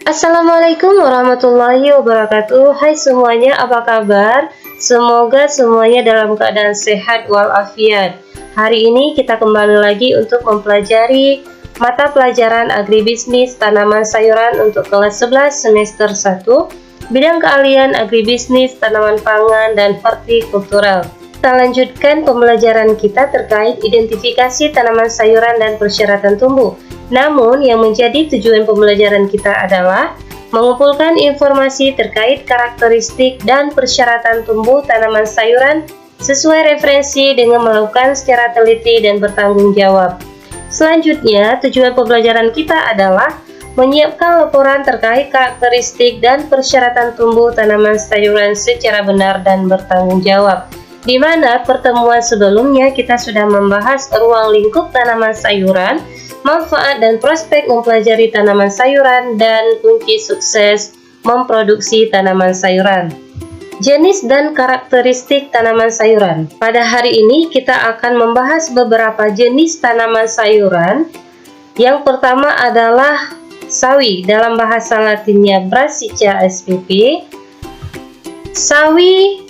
Assalamualaikum warahmatullahi wabarakatuh. Hai semuanya, apa kabar? Semoga semuanya dalam keadaan sehat walafiat. Hari ini kita kembali lagi untuk mempelajari mata pelajaran agribisnis tanaman sayuran untuk kelas 11 semester 1, bidang keahlian agribisnis tanaman pangan dan hortikultural. Kita lanjutkan pembelajaran kita terkait identifikasi tanaman sayuran dan persyaratan tumbuh. Namun, yang menjadi tujuan pembelajaran kita adalah mengumpulkan informasi terkait karakteristik dan persyaratan tumbuh tanaman sayuran sesuai referensi dengan melakukan secara teliti dan bertanggung jawab. Selanjutnya, tujuan pembelajaran kita adalah menyiapkan laporan terkait karakteristik dan persyaratan tumbuh tanaman sayuran secara benar dan bertanggung jawab. Di mana pertemuan sebelumnya kita sudah membahas ruang lingkup tanaman sayuran, manfaat dan prospek mempelajari tanaman sayuran, dan kunci sukses memproduksi tanaman sayuran. Jenis dan karakteristik tanaman sayuran. Pada hari ini kita akan membahas beberapa jenis tanaman sayuran. Yang pertama adalah sawi, dalam bahasa latinnya Brassica spp. Sawi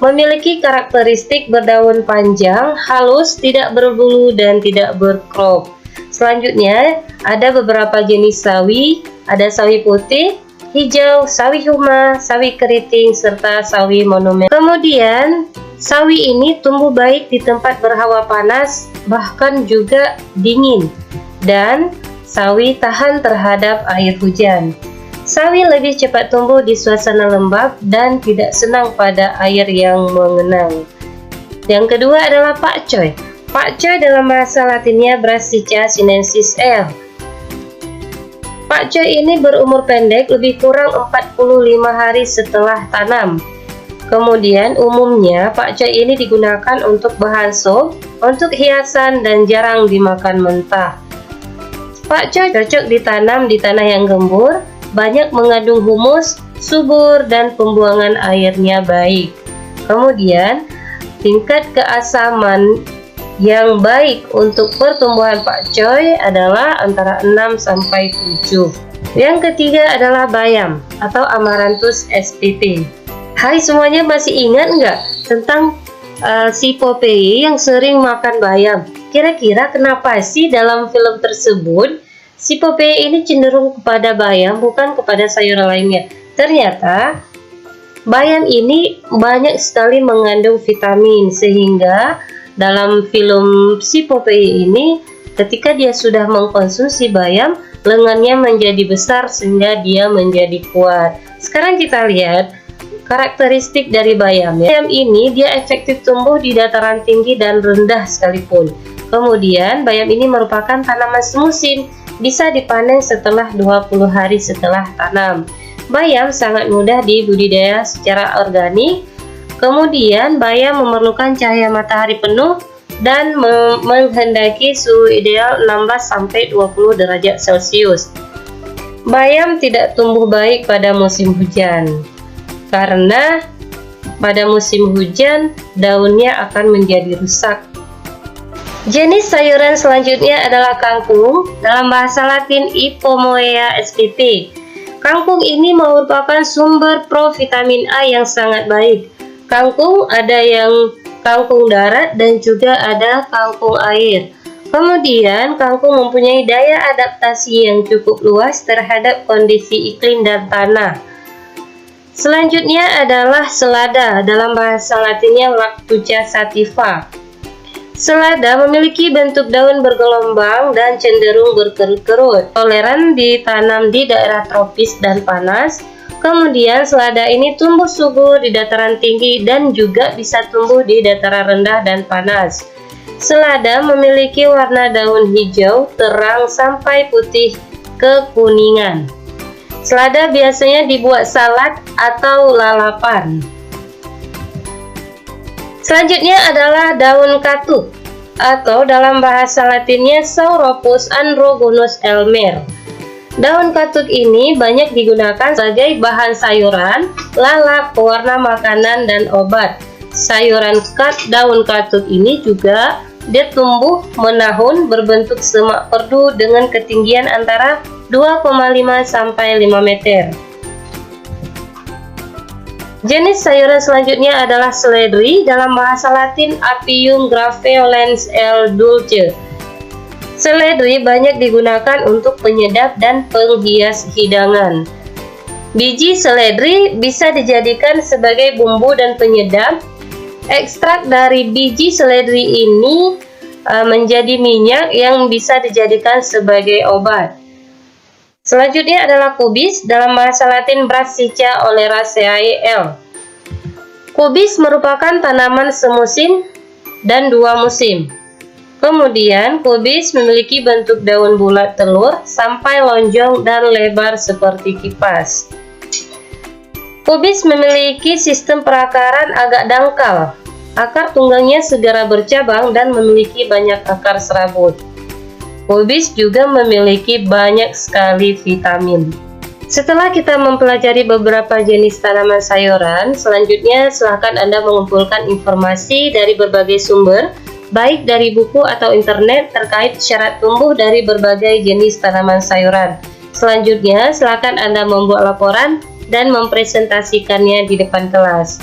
memiliki karakteristik berdaun panjang, halus, tidak berbulu dan tidak berkrop. Selanjutnya, ada beberapa jenis sawi, ada sawi putih, hijau, sawi huma, sawi keriting, serta sawi monumen. Kemudian, sawi ini tumbuh baik di tempat berhawa panas, bahkan juga dingin, dan sawi tahan terhadap air hujan. Sawi lebih cepat tumbuh di suasana lembab dan tidak senang pada air yang mengenang. Yang kedua adalah pakcoy. Pakcoy dalam bahasa latinnya Brassica sinensis L. Pakcoy ini berumur pendek, lebih kurang 45 hari setelah tanam. Kemudian umumnya pakcoy ini digunakan untuk bahan sop, untuk hiasan, dan jarang dimakan mentah. Pakcoy cocok ditanam di tanah yang gembur, banyak mengandung humus, subur, dan pembuangan airnya baik. Kemudian tingkat keasaman yang baik untuk pertumbuhan pakcoy adalah antara 6-7. Yang ketiga adalah bayam atau Amaranthus spp. Hai semuanya, masih ingat nggak tentang si Popeye yang sering makan bayam? Kira-kira kenapa sih dalam film tersebut si Popeye ini cenderung kepada bayam, bukan kepada sayuran lainnya? Ternyata bayam ini banyak sekali mengandung vitamin, sehingga dalam film si Popeye ini, ketika dia sudah mengkonsumsi bayam, lengannya menjadi besar sehingga dia menjadi kuat. Sekarang kita lihat karakteristik dari bayam. Bayam ini dia efektif tumbuh di dataran tinggi dan rendah sekalipun. Kemudian bayam ini merupakan tanaman semusim, bisa dipanen setelah 20 hari setelah tanam. Bayam sangat mudah dibudidaya secara organik. Kemudian bayam memerlukan cahaya matahari penuh dan menghendaki suhu ideal 16-20 derajat Celcius. Bayam tidak tumbuh baik pada musim hujan, karena pada musim hujan daunnya akan menjadi rusak. Jenis sayuran selanjutnya adalah kangkung, dalam bahasa Latin Ipomoea spp. Kangkung ini merupakan sumber provitamin A yang sangat baik. Kangkung ada yang kangkung darat dan juga ada kangkung air. Kemudian kangkung mempunyai daya adaptasi yang cukup luas terhadap kondisi iklim dan tanah. Selanjutnya adalah selada, dalam bahasa latinnya Lactuca sativa. Selada memiliki bentuk daun bergelombang dan cenderung berkerut-kerut, toleran ditanam di daerah tropis dan panas. Kemudian selada ini tumbuh subur di dataran tinggi dan juga bisa tumbuh di dataran rendah dan panas. Selada memiliki warna daun hijau terang sampai putih kekuningan. Selada biasanya dibuat salad atau lalapan. Selanjutnya adalah daun katuk, atau dalam bahasa latinnya Sauropus androgynous Elmer. Daun katuk ini banyak digunakan sebagai bahan sayuran, lalap, pewarna makanan, dan obat. Sayuran daun katuk ini juga dia tumbuh menahun berbentuk semak perdu dengan ketinggian antara 2,5 sampai 5 meter. Jenis sayuran selanjutnya adalah seledri, dalam bahasa Latin Apium graveolens L. dulce. Seledri banyak digunakan untuk penyedap dan penghias hidangan. Biji seledri bisa dijadikan sebagai bumbu dan penyedap. Ekstrak dari biji seledri ini menjadi minyak yang bisa dijadikan sebagai obat. Selanjutnya adalah kubis, dalam bahasa Latin Brassica oleracea L. Kubis merupakan tanaman semusim dan dua musim. Kemudian kubis memiliki bentuk daun bulat telur sampai lonjong dan lebar seperti kipas. Kubis memiliki sistem perakaran agak dangkal. Akar tunggangnya segera bercabang dan memiliki banyak akar serabut. Kubis juga memiliki banyak sekali vitamin. Setelah kita mempelajari beberapa jenis tanaman sayuran, selanjutnya silakan Anda mengumpulkan informasi dari berbagai sumber, baik dari buku atau internet terkait syarat tumbuh dari berbagai jenis tanaman sayuran. Selanjutnya, silakan Anda membuat laporan dan mempresentasikannya di depan kelas.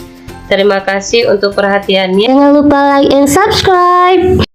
Terima kasih untuk perhatiannya. Jangan lupa like and subscribe.